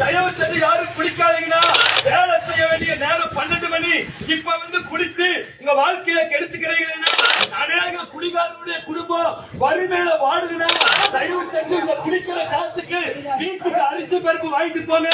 தயவு செஞ்சு யாரும் குடிக்காதீங்கன்னா. வேலை செய்ய வேண்டிய நேரம் 12 மணி. இப்ப குடிச்சு உங்க வாழ்க்கையில கெடுத்துக்கிறீங்கன்னா அநேக குடிகாரனுடைய குடும்பம் வறுமையில வாடுதுன்னா தயவு செஞ்சு இந்த குடிக்கிற காசுக்கு வீட்டுக்கு அரிசி பருப்பு வாங்கிட்டு போங்க.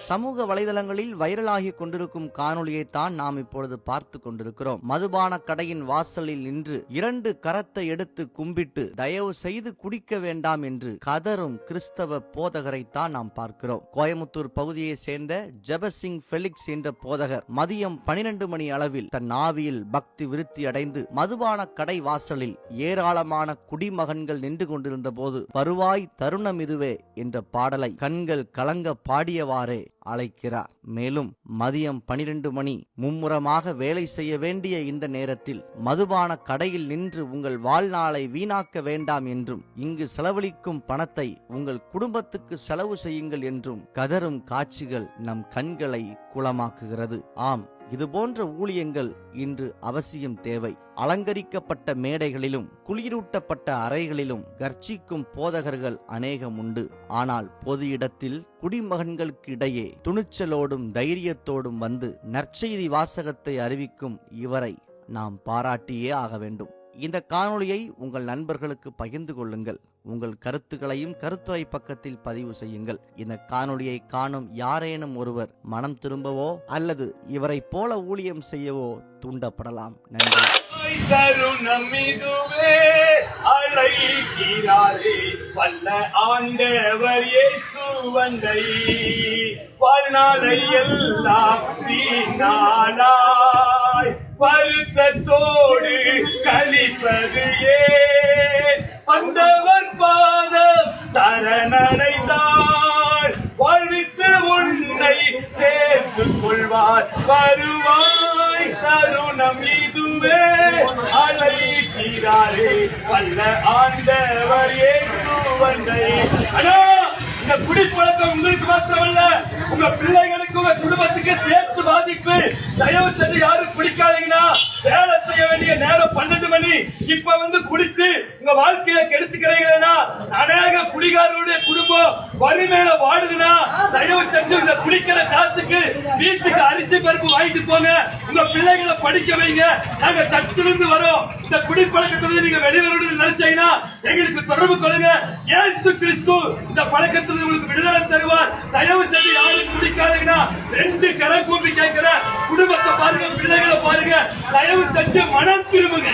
சமூக வலைதளங்களில் வைரலாகி கொண்டிருக்கும் காணொளியை தான் நாம் இப்பொழுது பார்த்து கொண்டிருக்கிறோம். மதுபான கடையின் வாசலில் நின்று 2 கரத்தை எடுத்து கும்பிட்டு தயவு செய்து குடிக்க வேண்டாம் என்று கதரும் கிறிஸ்தவ போதகரை தான் நாம் பார்க்கிறோம். கோயமுத்தூர் பகுதியை சேர்ந்த ஜெபசிங் பெலிக்ஸ் என்ற போதகர் மதியம் 12 மணி அளவில் தன் ஆவியில் பக்தி விருத்தி அடைந்து மதுபான கடை வாசலில் ஏராளமான குடிமகன்கள் நின்று கொண்டிருந்த போது வருவாய் தருணம் இதுவே என்ற பாடலை கண்கள் கலங்க பாடியவாறே அழைக்கிறார். மேலும் மதியம் 12 மணி மும்முரமாக வேலை செய்ய வேண்டிய இந்த நேரத்தில் மதுபான கடையில் நின்று உங்கள் வாழ்நாளை வீணாக்க வேண்டாம் என்றும் இங்கு செலவழிக்கும் பணத்தை உங்கள் குடும்பத்துக்கு செலவு செய்யுங்கள் என்றும் கதரும் காட்சிகள் நம் கண்களை குளமாக்குகிறது. ஆம், இதுபோன்ற ஊழியங்கள் இன்று அவசியம் தேவை. அலங்கரிக்கப்பட்ட மேடைகளிலும் குளிரூட்டப்பட்ட அறைகளிலும் கர்ச்சிக்கும் போதகர்கள் அநேகம் உண்டு. ஆனால் பொது இடத்தில் குடிமகன்களுக்கு இடையே துணிச்சலோடும் தைரியத்தோடும் வந்து நற்செய்தி வாசகத்தை அறிவிக்கும் இவரை நாம் பாராட்டியே ஆக வேண்டும். இந்த காணொளியை உங்கள் நண்பர்களுக்கு பகிர்ந்து கொள்ளுங்கள். உங்கள் கருத்துக்களையும் கருத்துரை பக்கத்தில் பதிவு செய்யுங்கள். இந்த காணொளியை காணும் யாரேனும் ஒருவர் மனம் திரும்பவோ அல்லது இவரை போல ஊழியம் செய்யவோ தூண்டப்படலாம். நன்றி. வல்ல ஆண்டவர் இயேசு வந்தை வாழ்நாளை எல்லாம் வீணானாய் வருத்தத்தோடு கழிப்பது ஏன் வந்தவர் பாதம் சரணடைந்தார் வாழ்வித்து உன்னை சேர்த்து கொள்வார் வருவாய் தருணம் இதுவே அழைக்கிறாரே வல்ல ஆண்டவர் இயேசு வந்தை. இந்த குடிப்பழக்கம் உங்களுக்கு மாத்திரமல்ல, உங்க பிள்ளைகளுக்கு உங்க குடும்பத்துக்கு சேர்த்து பாதிப்பு. தயவு செஞ்சு யாரும் குடிக்காதீங்கன்னா. வேலை செய்ய வேண்டிய நேரம் 12 மணி. இப்ப குடிச்சு உங்க வாழ்க்கையில கெடுத்துக்கிறீங்கன்னா அநேக குடிகாரனுடைய குடும்பம் வறுமையில வாடுதுன்னா தயவு செஞ்சு இந்த குடிக்கிற காசுக்கு வீட்டுக்கு அரிசி பருப்பு வாங்கிட்டு போங்க. உங்க பிள்ளைகளை படிக்க வைங்க. நாங்க சர்ச்சிலிருந்து வரோம். இந்த குடிப்பழக்கத்திலிருந்து நீங்க வெளிவரணும்னு நினைச்சீங்கன்னா எங்களுக்கு தொடர்பு கொள்ளுங்க. இயேசு கிறிஸ்து இந்த பழக்கத்தில் உங்களுக்கு விடுதலை தருவார். தயவு செஞ்சு யாரும் குடிக்காதீங்கன்னா 2 கரம் கூப்பி கேட்கிற குடும்பத்தை பாருங்க, பிள்ளைகளை பாருங்க. தயவு செஞ்சு மனம் திரும்புங்க.